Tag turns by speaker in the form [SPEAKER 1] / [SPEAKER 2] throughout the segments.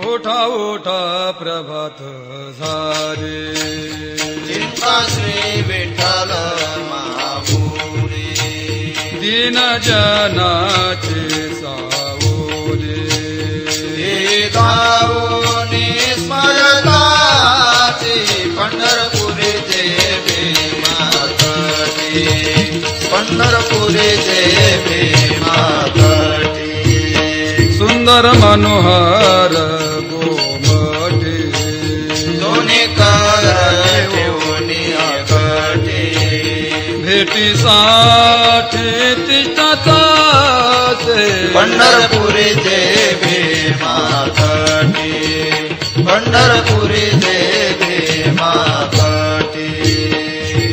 [SPEAKER 1] ओठा ओठा प्रभात झाले
[SPEAKER 2] चिंता श्री विठ्ठल महापुरी
[SPEAKER 1] दीन जनाचे सावले
[SPEAKER 2] गावोनी स्मरताची पंढरपुरी देवी मातटी पंढरपुरी देवी मातटी
[SPEAKER 1] सुंदर मनोहर गोमटे
[SPEAKER 2] दोन्ही कर ठेवूनी अकटे
[SPEAKER 1] भेटी साठी तिष्ठता
[SPEAKER 2] पंढरपुरी देवी मातटी पंढरपुरी देवी मातटी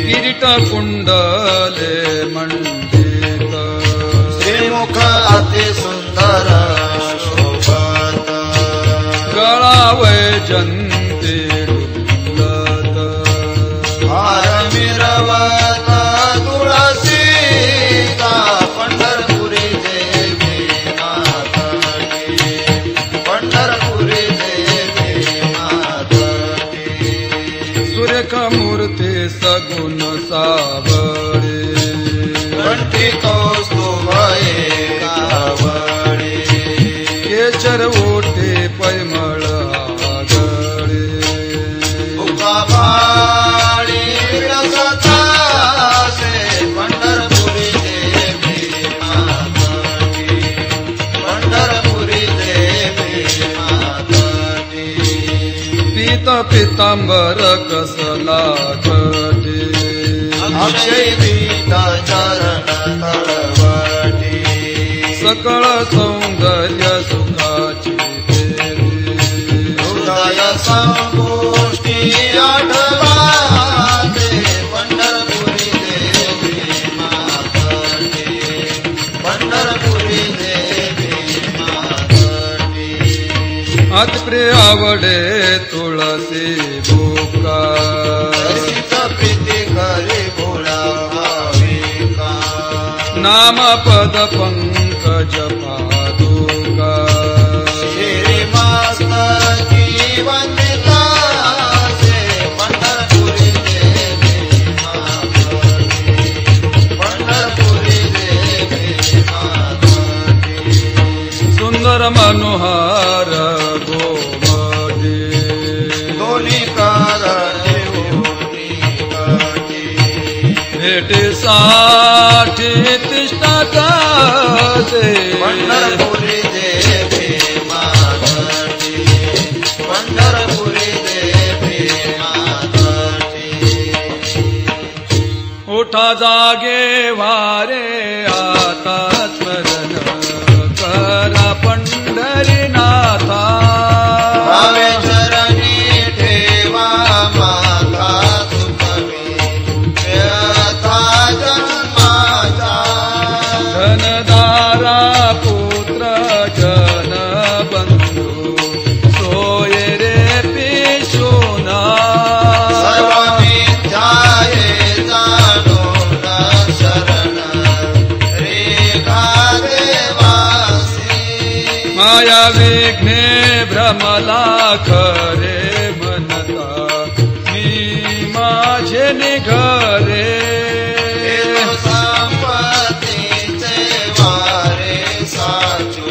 [SPEAKER 1] किरीट कुंडले मंडित
[SPEAKER 2] श्रीमुख अति सुंदर शोभत
[SPEAKER 1] गळा वैजंती डुलत
[SPEAKER 2] हार मिरवत तुळसीचा पंढरपुरी देवी मातटी पंढरपुरी देवी मातटी
[SPEAKER 1] सुरेख मूर्ती सगुण सावळे
[SPEAKER 2] कंठी कौस्तुभये कावळे
[SPEAKER 1] केचर ओटे पैमळ आगळे
[SPEAKER 2] उका भाळी रसतासे पंढरपुरी देवी मातटी पंढरपुरी देवी मातटी
[SPEAKER 1] पीत पितांबर कसला घटे
[SPEAKER 2] अक्षय पीता चरण तळवटी
[SPEAKER 1] सकळ सौंदर्य सुखाची देवी
[SPEAKER 2] हृदय संपुष्टी आठवाते पंढरपुरी देवी मातटी पंढरपुरी देवी मातटी
[SPEAKER 1] अतिप्रिय आवडे तुळसी भोका
[SPEAKER 2] रसिक प्रीती करी भोळा भाविका
[SPEAKER 1] नाम पद पंकज पादुका
[SPEAKER 2] श्री मस्तकी वंदिता से पंढरपुरी देवी मातटी पंढरपुरी देवी मातटी
[SPEAKER 1] सुंदर मनोहर गोमटे
[SPEAKER 2] दोन्ही कार ठेवूनी कटी
[SPEAKER 1] भेटे साठी तिष्ठता
[SPEAKER 2] पंढरपुरी देवी मातटी पंढरपुरी देवी मातटी
[SPEAKER 1] ओठा जागे वारे आता स्मरण करा पंढरीनाथा
[SPEAKER 2] भावे चरणी ठेवा माता सुखवी व्यथा जन्माचा
[SPEAKER 1] धनदारा पुत्र जन बंधू सोय रे पिशोना
[SPEAKER 2] सर्व मिथ्याये जाणून शरण रेखा देवासी
[SPEAKER 1] माया विघ्ने भ्रमला खरे म्हणता मी माझे निघरे
[SPEAKER 2] संपत्तीचे वारे साचू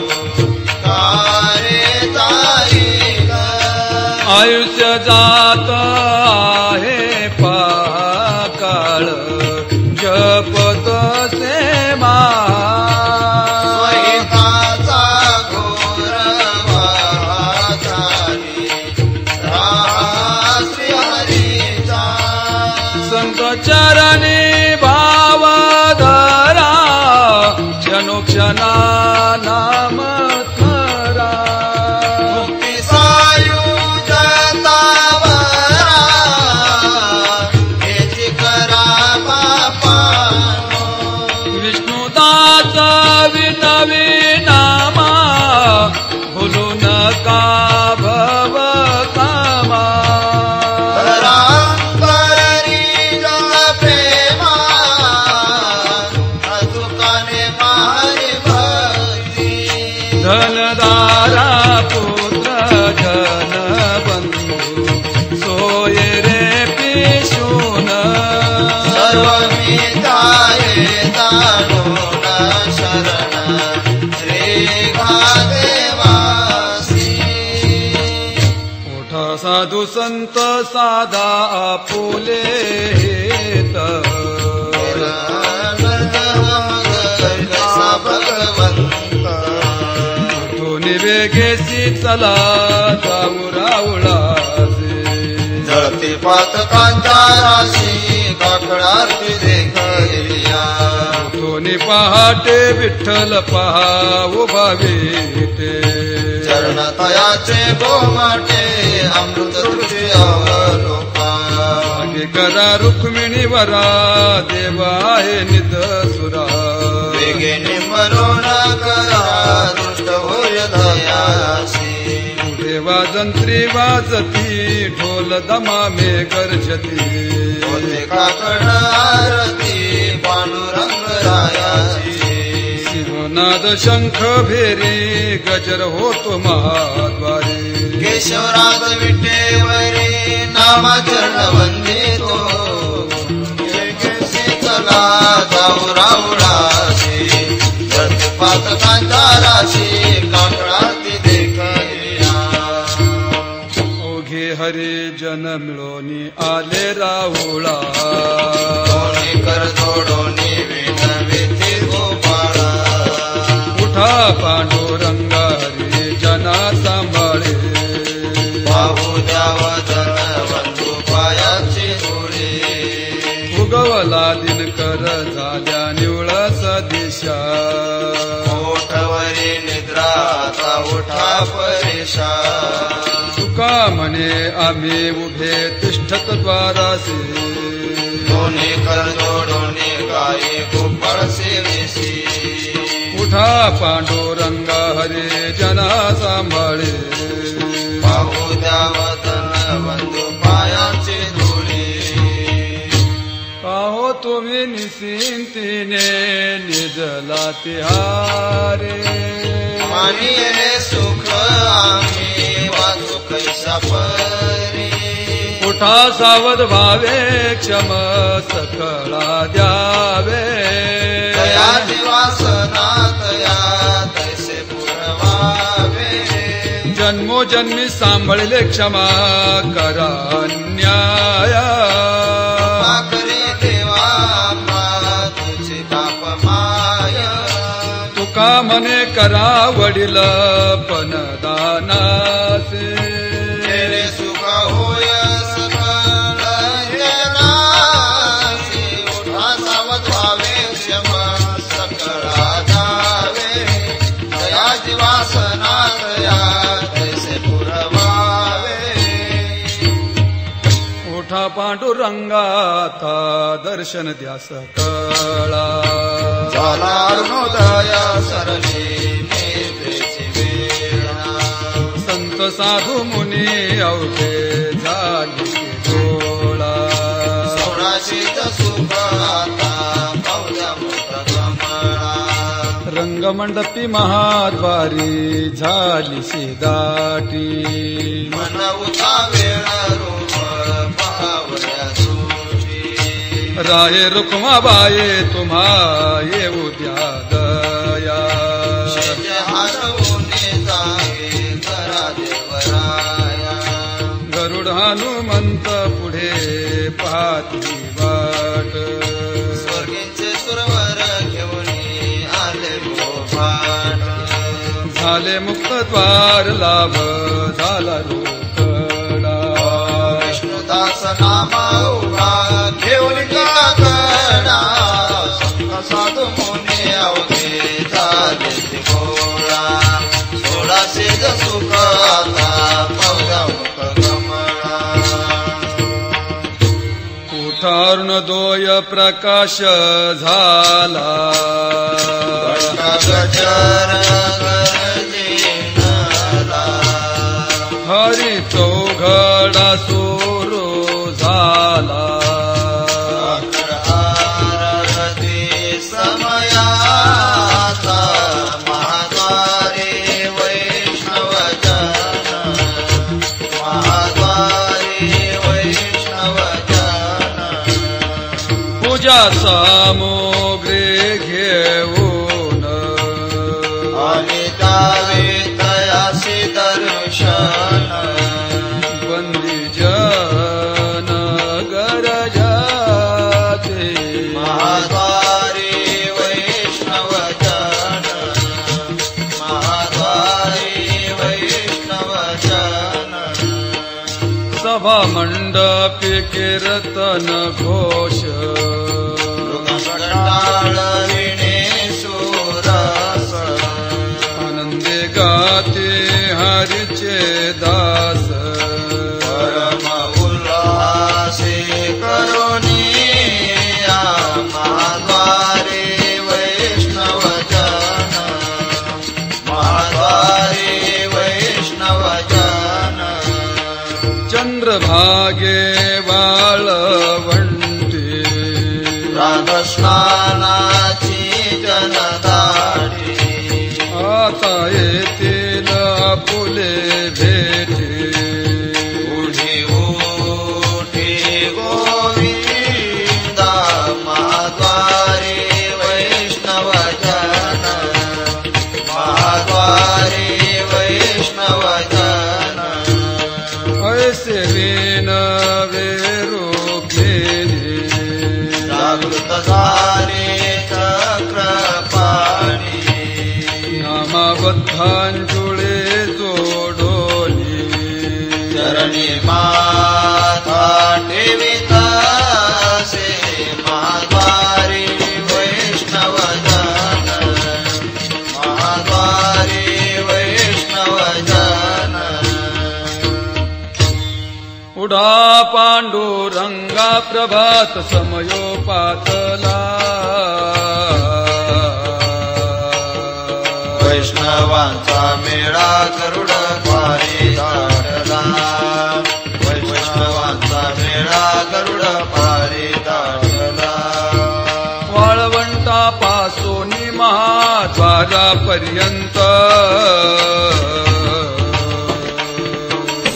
[SPEAKER 2] तारे जाईल
[SPEAKER 1] आयुष्य जात आहे पाकाळ जपत से मा
[SPEAKER 2] स्वहिताचा घोर वाचारी राहा श्रीहरीचा
[SPEAKER 1] संत चरणी भाव धरा क्षणोक्षणा नाम स्मरा
[SPEAKER 2] मुक्ती सायुजतावरा हेची करा बापानो
[SPEAKER 1] विष्णुदास विनवी नामा भुलू नका भव कामा
[SPEAKER 2] रांगरी जल प्रेमा अजुकाने मारी भक्ती
[SPEAKER 1] धनदारा पुत्र
[SPEAKER 2] सर्व मिथ्याये जाणून शरण रेखा देवासी
[SPEAKER 1] मोठा साधू संत साधा आपुले वेगेसी चला जाऊ रावळाचे
[SPEAKER 2] जळती पातकांच्या राशी काकडारती देखलिया
[SPEAKER 1] दोन्ही पहाटे विठ्ठल पहा उभा विटे
[SPEAKER 2] चरण तयाचे गोमाटे अमृत दृष्टी अवलोका
[SPEAKER 1] मागे करा रुक्मिणी वरा देवा आहे निध सुरा
[SPEAKER 2] वेगे निमरोण करा दृष्ट होय दयासी
[SPEAKER 1] देवा जंत्री वाजती ढोल दमामे गर्जती
[SPEAKER 2] होते काकड आरती पांडुरंग रायाची
[SPEAKER 1] सिंहनाद शंख भेरी गजर होतो महाद्वारी
[SPEAKER 2] केशवराज विटेवरी नामचरण वंदितो शीतला जाऊ रावळाशी पातकांच्या राशी काकडाती देखलिया
[SPEAKER 1] ओघे हरे जन मिळोनी आले राहुळा
[SPEAKER 2] दोन्ही कर जोडोनी विनविती गोपाळा
[SPEAKER 1] उठा पांडुरंग हरे जना सांभाळे
[SPEAKER 2] बाहू द्यावदन बंधू पायाची धुळी
[SPEAKER 1] उगवला दिनकर झाल्या निवळ सदिशा
[SPEAKER 2] ओठवरी निद्राचा उठा परेशा
[SPEAKER 1] तुका म्हणे आम्ही उभे तिष्ठत द्वारासी
[SPEAKER 2] दोन्ही कर जोडोनी गाई गोपाळ सेवेसी
[SPEAKER 1] उठा पांडुरंग हरे जना सांभाळे
[SPEAKER 2] बाहू द्यावदन बंधू पायाची धुळी
[SPEAKER 1] पाहो तुम्ही निश्चिंतीने निजला तिहारे
[SPEAKER 2] मानिये सुख आम्ही वाचू कैसा परी
[SPEAKER 1] उठा सावध भावे क्षम सकळा द्यावे
[SPEAKER 2] दया दिवासना तया तैसे पुरवावे
[SPEAKER 1] जन्मोजन्मी सांभाळले क्षमा करा न्याय
[SPEAKER 2] करे देवा तुझे बाप माय
[SPEAKER 1] तुका म्हणे करा वडील पणदानासे
[SPEAKER 2] तेरे सुख होय सकळ जनासी उठा सावध व्हावे क्षम सकळा जावे दया दिवासना दया तैसे पुरवावे
[SPEAKER 1] उठा पांडुरंगाता दर्शन द्या सकळा
[SPEAKER 2] झाला अरुणोदया सरली नेत्रेची वेळा
[SPEAKER 1] संत साधू मुनी अवघे झाली गोळा
[SPEAKER 2] सोळाशीच सुख आता पावल्या मुक्त कमळा
[SPEAKER 1] रंगमंडपी महाद्वारी झाली दाटी
[SPEAKER 2] मन उठा वेळ रूप पावल्या सुटी
[SPEAKER 1] राये रुक्माबाये तुम्हा येऊ द्या दया
[SPEAKER 2] शेजे हरवून जागे करा देवराया
[SPEAKER 1] गरुड हनुमंत पुढे पाहती वाट
[SPEAKER 2] स्वर्गीचे सुरवर घेऊन आले गोपाट
[SPEAKER 1] झाले मुक्त द्वार लाभ झाला रोकडा
[SPEAKER 2] विष्णुदास नामा उभा घेऊन काकडा संत साधू मुनी अवघे झाले गोळा सोळाशे सुख आता पावल्या मुख कमळा
[SPEAKER 1] उठारुणोदय प्रकाश झाला
[SPEAKER 2] गजर गरजेनला
[SPEAKER 1] हरी चौघडा सुरू झाला
[SPEAKER 2] आरती समयाचा महाद्वारे वैष्णव जन महाद्वारे वैष्णव जन
[SPEAKER 1] पूजा सामग्री घेऊन
[SPEAKER 2] आणि द्यावे तयासी दर्शन
[SPEAKER 1] बंदी जन गरजाते
[SPEAKER 2] महाद्वारी वैष्णव जन महाद्वारी वैष्णव जन
[SPEAKER 1] सभा मंडपी कीर्तन घोष
[SPEAKER 2] टाळविणे सुरस
[SPEAKER 1] आनंदे गाते हरिचे दास
[SPEAKER 2] परम उल्हासे करुणी महाद्वारे वैष्णव जन महाद्वारे वैष्णव जन
[SPEAKER 1] चंद्रभागे वाळवंटी
[SPEAKER 2] राधस्नानाची जनदाटी
[SPEAKER 1] आता येतील फुले भेटी
[SPEAKER 2] उठी उठी गोविंदा महाद्वारे वैष्णव जन महाद्वारे वैष्णव जन
[SPEAKER 1] ऐसे वीण वेरुखेली
[SPEAKER 2] जागृत झाले चक्रपाणी
[SPEAKER 1] नामबद्धांजुळे जोडोनी
[SPEAKER 2] चरणी माथा ठेवितासे महाद्वारी वैष्णव जन महाद्वारी वैष्णव जन
[SPEAKER 1] उडा पांडुरंगा प्रभात समयोपातला
[SPEAKER 2] वैष्णवांचा मेळा गरुड पारी दाटला वैष्णवांचा मेळा गरुड पारी दाटला
[SPEAKER 1] वाळवंटापासोनी महाद्वारापर्यंत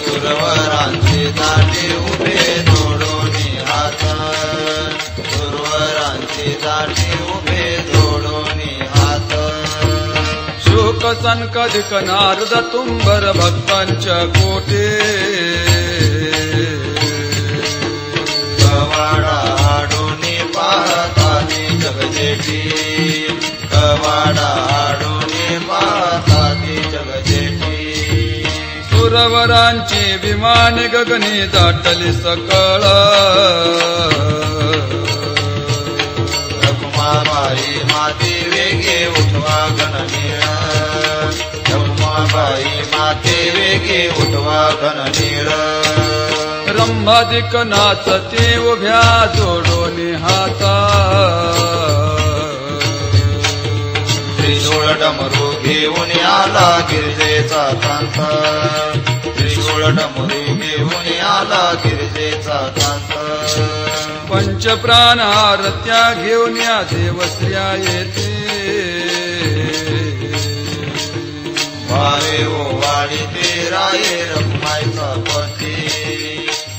[SPEAKER 2] सुरवरांचे दाटे उभे जोडोनी हात सुरवरांचे दाटे उभे जोडोनी हात
[SPEAKER 1] शोक संकधिक नारद तुंबर भक्तांच्या कोटे
[SPEAKER 2] कवाडा आडोनी पाहतानी जगजेटी कवाडा आडोनी पाहतानी जगजेटी
[SPEAKER 1] सुरवरांची विमाने गगनी दाटली सकळ
[SPEAKER 2] रखुमाबाई माते वेगे उठवा गणनीळ रखुमाबाई माते वेगे उठवा गणनीळ
[SPEAKER 1] रंभादिक नाचते उभ्या जोडोनी हाता
[SPEAKER 2] त्रिशूळ डमरू घेऊन आला गिरजेचा कांत त्रिशूळ डमरू घेऊन आला गिरजेचा कांत
[SPEAKER 1] पंचप्राण आरत्या घेऊन या देवश्र्या येते
[SPEAKER 2] भावे ओ वाळी ते राये रखुमाईचा पती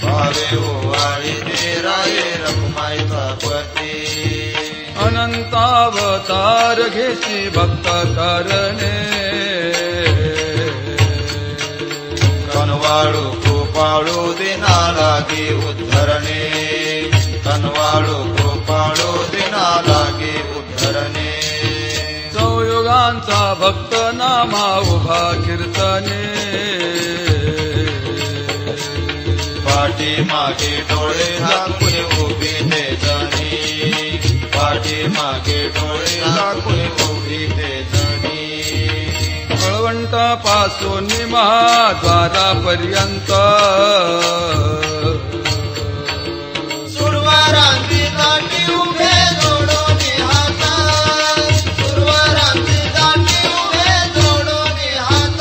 [SPEAKER 2] भावे ओ वाळी ते राये रखुमाईचा पती
[SPEAKER 1] अनंतावतार घेसी भक्त करणे
[SPEAKER 2] कनवाळू कृपाळू दिना लागे उद्धरणे कनवाळू कृपाळू दिना लागे उद्धरणे
[SPEAKER 1] संयुगांचा भक्त नामा उभा कीर्तने
[SPEAKER 2] पाठी मागे डोळे झाकून उभी ते जणी पाठी मागे डोळे झाकून उभी ते जणी
[SPEAKER 1] कळवंटापासून महाद्वारापर्यंत
[SPEAKER 2] सुरवारांची दाटी उभे जोडोनी हात सुरवारांची दाटी उभे जोडोनी हात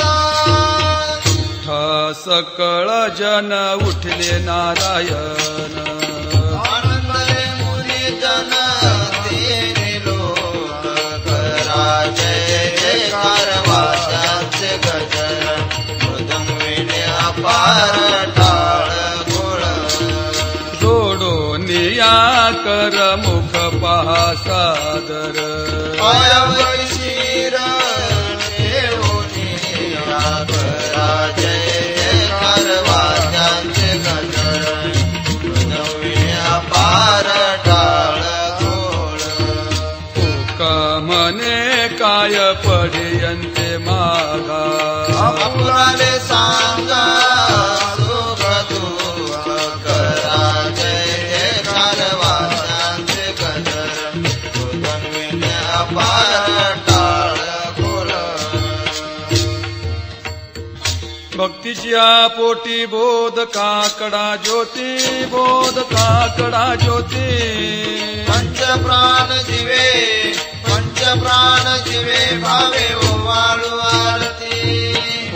[SPEAKER 1] सकळ जन उठले नारायण
[SPEAKER 2] आनंद रे मुनी जन तेने लोक करा जय जयकार वाद्याचे गजर मृदंगिणी अपार टाळ गोळ
[SPEAKER 1] जोडो निया कर मुख पहा सादर
[SPEAKER 2] पायावर शिर ठेवूनी करा जय जयकार वाद्यांचे गजर नवीन पार टाळ
[SPEAKER 1] तुका म्हणे काय पडियंते मागा
[SPEAKER 2] आपुलाले सांगा सुख दुःख करा जय जयकार वाद्यांचे गजर नवीन पार टाळ
[SPEAKER 1] भक्तीच्या पोटी बोध काकडा ज्योती बोध काकडा ज्योती
[SPEAKER 2] पंच प्राण जीवे भावे ओवाळू आरती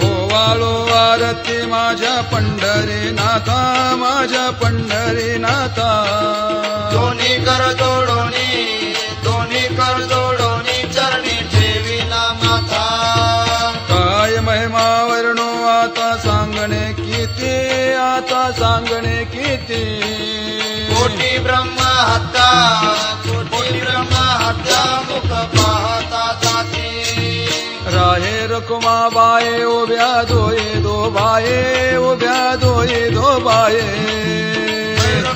[SPEAKER 1] ओवाळू आरती माझ्या पंढरीनाथा माझ्या पंढरीनाथा
[SPEAKER 2] दोन्ही कर जोडोनी चरणी ठेविला माथा
[SPEAKER 1] काय महिमा वर्णो आता सांगणे किती
[SPEAKER 2] कोटी ब्रह्म हत्या मुख पाहता जाती
[SPEAKER 1] राहे रकुमा बाये उभ्या दोये दो बाये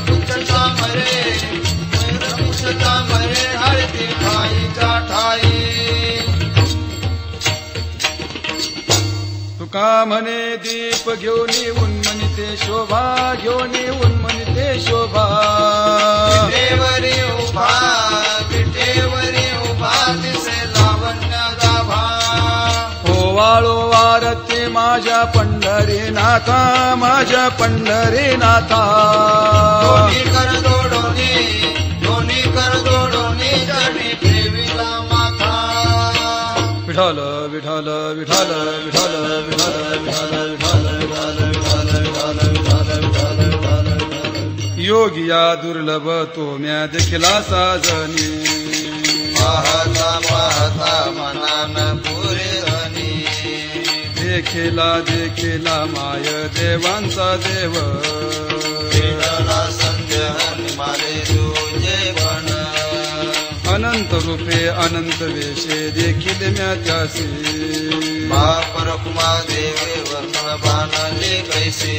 [SPEAKER 2] पुच्छता मरे हरती ठाईच्या ठाई
[SPEAKER 1] तुका म्हणे दीप घेऊनी उन्मनिते शोभा
[SPEAKER 2] विटेवरी उभा दिसे लावण्य गाभा
[SPEAKER 1] ओवाळो आरती माझ्या पंढरीनाथा
[SPEAKER 2] दोन्ही कर जोडोनी चरणी ठेविला माथा
[SPEAKER 1] विठाल विठाल विठाल विठाल विठाल विठाल योगिया दुर्लभ तो म्या देखिला साजनी
[SPEAKER 2] पाहता मनान पुरे धनी
[SPEAKER 1] देखिला माय देवांचा देव
[SPEAKER 2] विठला संध्या माले तुझे पण
[SPEAKER 1] अनंत रूपे अनंत वेशे देखील म्या त्यासी
[SPEAKER 2] बाप रखुमा देवे वर्ण बाणले कैसे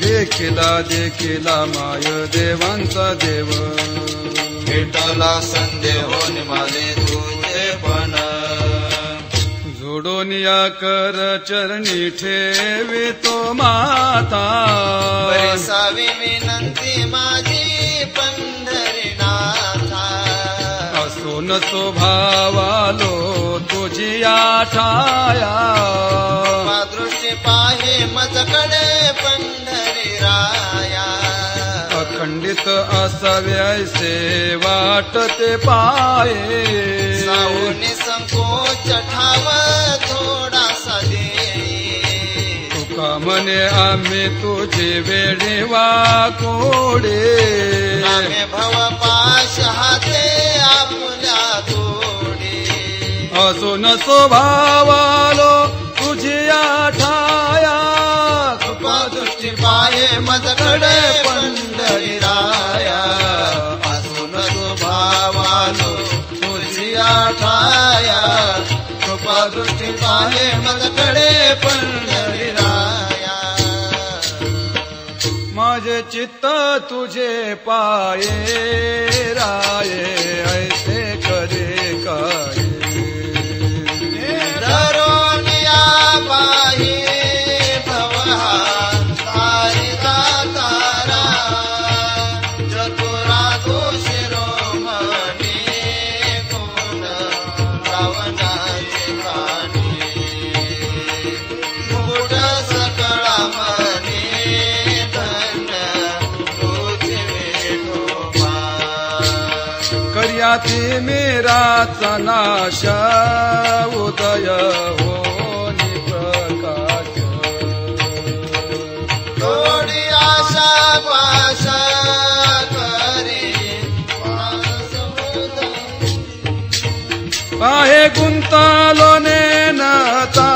[SPEAKER 1] देखिला माय देवांचा देव
[SPEAKER 2] विठला संदेह निमाले तुझे पण
[SPEAKER 1] जोडून या कर चरणी ठेवी तो माता
[SPEAKER 2] बरसावी विनंती माझी पंढरीनाथा
[SPEAKER 1] असून स्वभावालो तुझी आठाया
[SPEAKER 2] दृष्टी पाहे मजकडे पंढरी राया
[SPEAKER 1] अखंडित असाव्यासे वाटते पाये
[SPEAKER 2] सावनी संकोच ठाव थोडासा दे
[SPEAKER 1] तुका म्हणे आम्ही तुझे वेळी वाकोडे
[SPEAKER 2] नामे भव पाश हाते आपुल्या तोडे
[SPEAKER 1] असून स्वभावालो तुझी आठाया
[SPEAKER 2] कृपा दृष्टी पाहे मजकडे पंढरी राया असून स्वभावालो तुझी आठाया कृपा दृष्टी पाहे मजकडे पंढरी राया
[SPEAKER 1] माझे चित्त तुझे पाये राये ऐसे करे काय
[SPEAKER 2] धरोनिया पाही भवहान तारिका तारा चतुरा दोषिरोमणी गुण रावणाची काणी मुकुट सकळा मनी धन्य तुझे विठोबा
[SPEAKER 1] कर्याती मेराचा नाश उदय होनी प्रकाश
[SPEAKER 2] थोडी आशा पाशा करी
[SPEAKER 1] आहे गुंतालो नेनता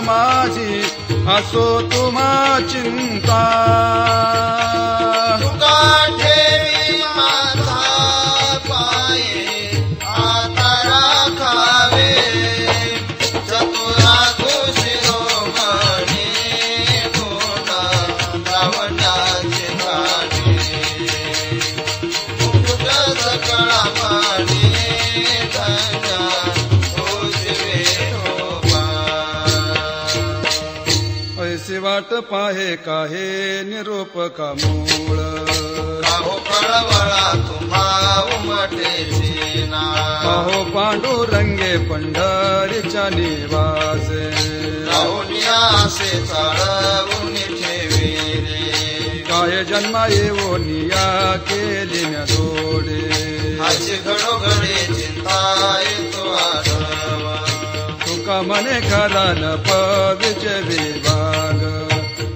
[SPEAKER 1] माझी असो तुम्हा चिंता
[SPEAKER 2] तुका ठेवी माथा
[SPEAKER 1] तैसी वाट पाहे काहे निरोप का मूळ
[SPEAKER 2] अहो कळवळा तुम्हा उमटेची ना
[SPEAKER 1] अहो पांडुरंगे पंढरीच्या निवासे
[SPEAKER 2] राहुनिया असे चाळवून ठेविले
[SPEAKER 1] काय जन्मा येवो निया केली न जोडे
[SPEAKER 2] अशी घडोघडी चिंता येतो आढळवा
[SPEAKER 1] तुका मने घरान पवित्र विभाग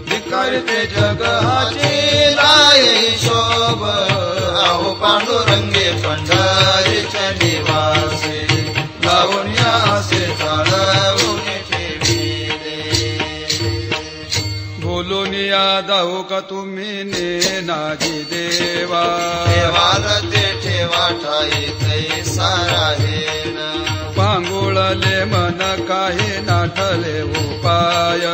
[SPEAKER 1] धिकारते जग
[SPEAKER 2] हाची लाये शोभ अहो पांडुरंगे पंढरीच्या निवासे लावण्या असे चाळवून ठेविले
[SPEAKER 1] बोलून यादाव का तुम्ही नेनाजी देवा
[SPEAKER 2] देवाला ते ठेवा ठाई तैसा राहेन
[SPEAKER 1] पांगुळले मन काही नाठले उपाय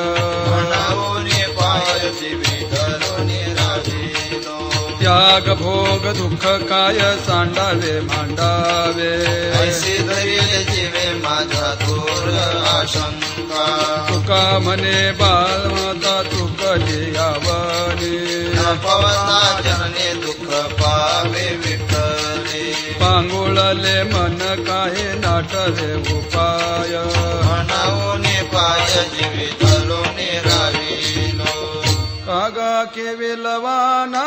[SPEAKER 2] म्हणावूनी पाय जीवी धरुनी राहिलो
[SPEAKER 1] त्याग भोग दुःख काय सांडावे मांडावे
[SPEAKER 2] ऐसी धरिले जीवे माझा दूर आशंका
[SPEAKER 1] तुका मने बालमाता तुकली यावनी
[SPEAKER 2] पवता जनने दुःख पावे विठ्ठले
[SPEAKER 1] पांगुळले मन काही नाठले उपाय
[SPEAKER 2] म्हणावूनी पाय जीवी धरुनी राहिलो
[SPEAKER 1] कागा केविलवाना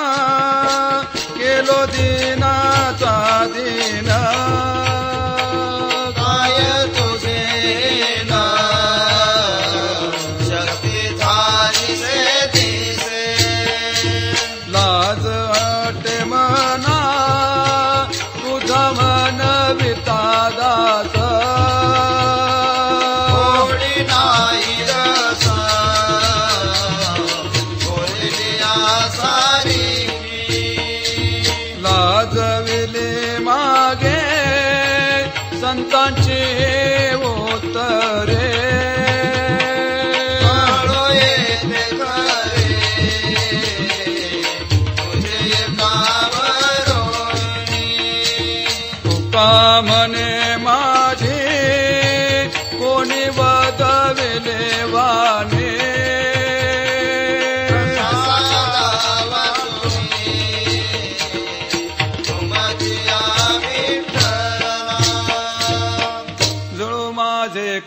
[SPEAKER 1] केलो दीनाचा दीन
[SPEAKER 2] काय तुझे ना शक्ती झाली से दिसे
[SPEAKER 1] लाज अटे मना तुझा मन वितादास
[SPEAKER 2] थोडी नाही रसा
[SPEAKER 1] लाजविले मागे संतांचे उत्तरे
[SPEAKER 2] येते खरे तुझे कावरोनी
[SPEAKER 1] तुका म्हणे माझे कोणी बदविले वाने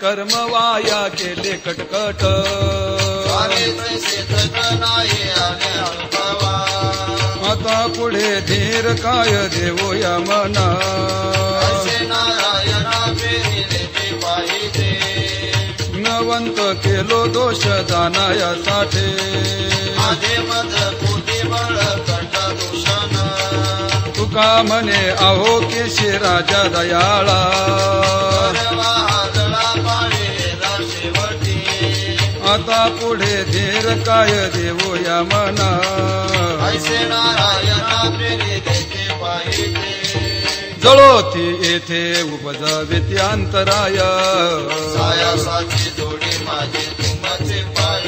[SPEAKER 1] कर्म वाया केले कटकट आता पुढे धीर काय देवो या मना नवंत केलो दोष जाणायासाठी तुका म्हणे आहो केशी राजा दयाळा आता पुढे धीर काय देवो या मना
[SPEAKER 2] ऐसे नारायणा प्रेरी देते पाहिजे
[SPEAKER 1] जळोती येथे उपजावे अंतराय
[SPEAKER 2] सायासाची जोडी माझे तुमचे पाय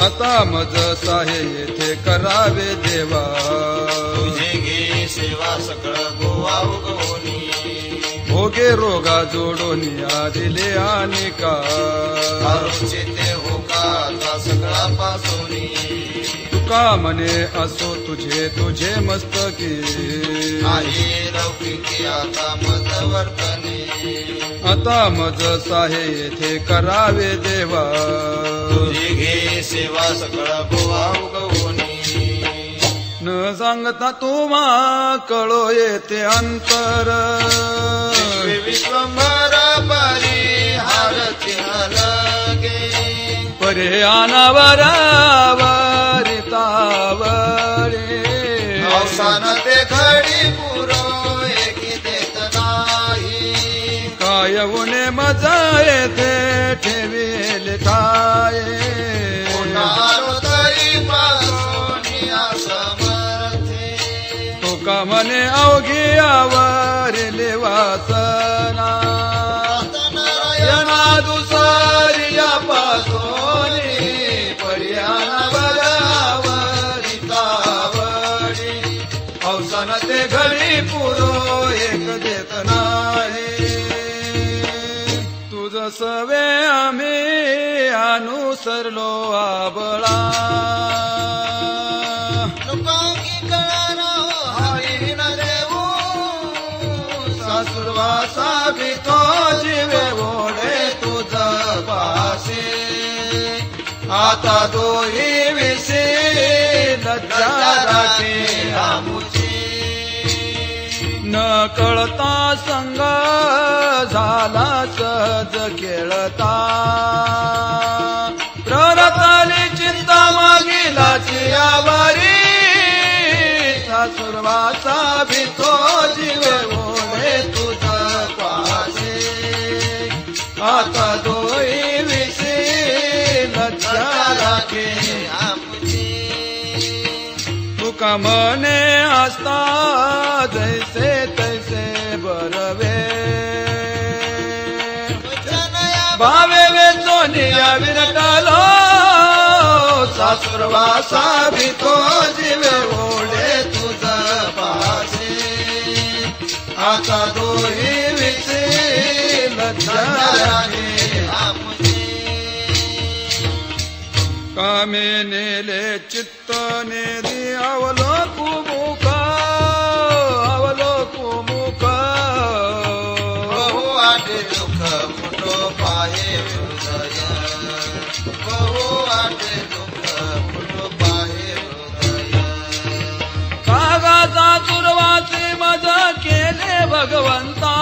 [SPEAKER 1] आता मज साहे येथे करावे देवा
[SPEAKER 2] तुझे घे सेवा सकळ गोवा उगवणी
[SPEAKER 1] भोगे रोगा जोडून या दिले आणि का
[SPEAKER 2] ते हो का सगळा पासोनी
[SPEAKER 1] तुका म्हणे असो तुझे तुझे मस्तकी
[SPEAKER 2] आहे लौकिकी आता मज वर्तनी
[SPEAKER 1] आता मज साहे येथे करावे देवा
[SPEAKER 2] तुझे घे सेवा सकळ गोवा उगवणी
[SPEAKER 1] न सांगता तुम्हा कळो येते अंतर
[SPEAKER 2] विश्वंभर परी हारती लगे
[SPEAKER 1] परे आनावरावरितावरे
[SPEAKER 2] अवसान ते घडी पुरो एकी देत नाही
[SPEAKER 1] काय उणे मजा येते ठेवेल काय
[SPEAKER 2] तरी पासोनी असमर्थे
[SPEAKER 1] तुका म्हणे अवघी आवरले वासना नारायणा दुसरिया पासोनी पर्यानावरावरितावरी अवसान ते घडी पुरो एक देत नाही तुझ सवे आम्ही अनुसरिले सरलो आबळा
[SPEAKER 2] नुकांगी कळानो हरी न देऊ
[SPEAKER 1] सासुरवासा भीतो जीवे ओढे तुझ पासे आता दोही विसे लज्जा राखे
[SPEAKER 2] आमुची
[SPEAKER 1] न कळता संग झाला सहज खेळता प्ररतली चिंता मागिलाची आवारी सासुरवाचा भीतो जीवे ओढे तुझ पासे आता दोही विसे लज्जा राखे
[SPEAKER 2] आमुची
[SPEAKER 1] तुका मने असता जैसे तैसे बरवे भावे वेचोनिया विरटालो सासुरवासा भीतो जीवे ओढे तुझ पासे आता दोही विसे लज्जा राखे कामे नेले चित्त नेरी अवलोकु मुख
[SPEAKER 2] बहु वाटे दुःख फुटो पाहे हृदय बहु वाटे दुःख फुटो पाहे हृदय
[SPEAKER 1] कागाचा सुरवाचे मज केले भगवंता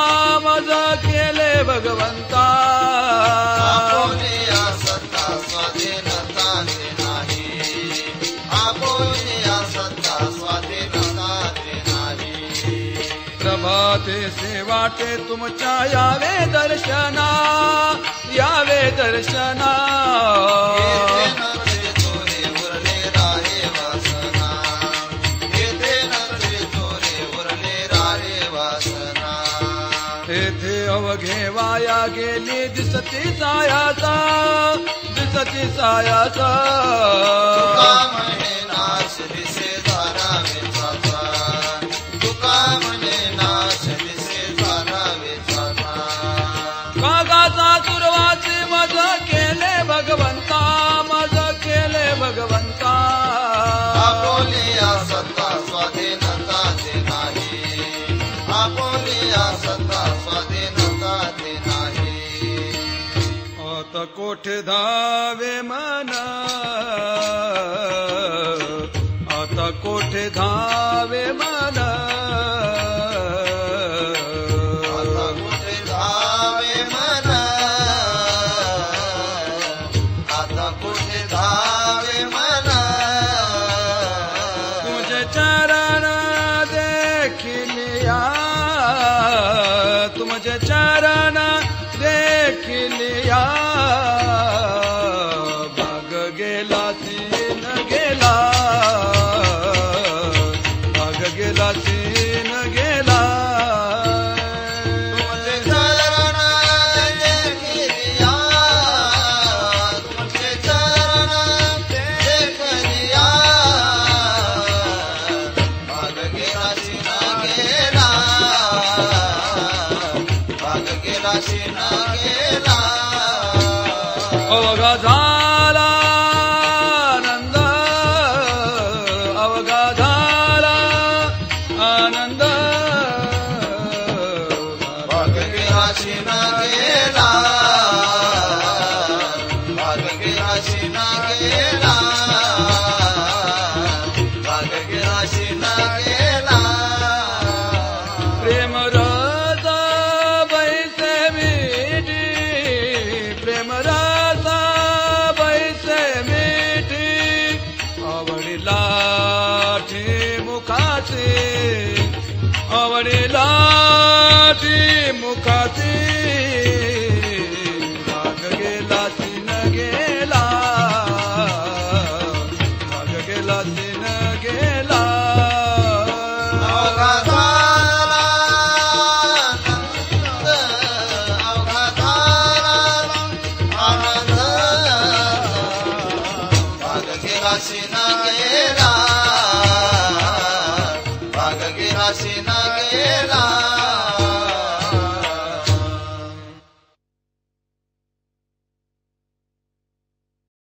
[SPEAKER 1] मज केले भगवंता
[SPEAKER 2] आपोलिया सत्ता स्वाधीनता दे नाही आपोलिया सत्ता स्वाधीनता दे नाही
[SPEAKER 1] प्रभाते से वाटे तुमच्या यावे दर्शना यावे दर्शना
[SPEAKER 2] येथे नरते चोरे उरले राहे वासना येथे नरते चोरे उरले राहे वासना
[SPEAKER 1] तेथे अवघे वाया गेली दिसती सायाचा दिसती सायाचा
[SPEAKER 2] तुका म्हणे नाश दिसे धारावे चाचा तुका म्हणे नाश दिसे धारावे चाचा
[SPEAKER 1] कागाचा सुरवाचे मज केले भगवंता मज केले भगवंता
[SPEAKER 2] आपोलिया सत्ता स्वाधीनता दे नाही आपोलिया सत्ता स्वाधीनता दे नाही
[SPEAKER 1] आता कोठे धावे मन आता कोठे धावे मन
[SPEAKER 2] आता कुठे धावे मन आता कुठे धावे मन
[SPEAKER 1] तुझे चरण देखिलिया तुझे चरण देखिलिया भाग गेला तीन गेला भाग गेला तीन गेला
[SPEAKER 2] तुमचे चरण देखिलिया तुमचे चरण देखिलिया भाग गेला शिना गेला भाग गेला शिना गेला
[SPEAKER 1] अवघा झाला आनंद अवघा झाला आनंद
[SPEAKER 2] भाग गेला शिना गेला भाग गेला शिना गेला भाग गेला शिना गेला
[SPEAKER 1] प्रेम रस बैसे मिठी प्रेम रस बैसे मिठी आवडीला मुखाचे आवडीला मुखाचे भाग गेला तीन गेला भाग गेला तीन गेला
[SPEAKER 2] अवघा झाला आनंद अवघा झाला आनंद भाग गेला शिना गेला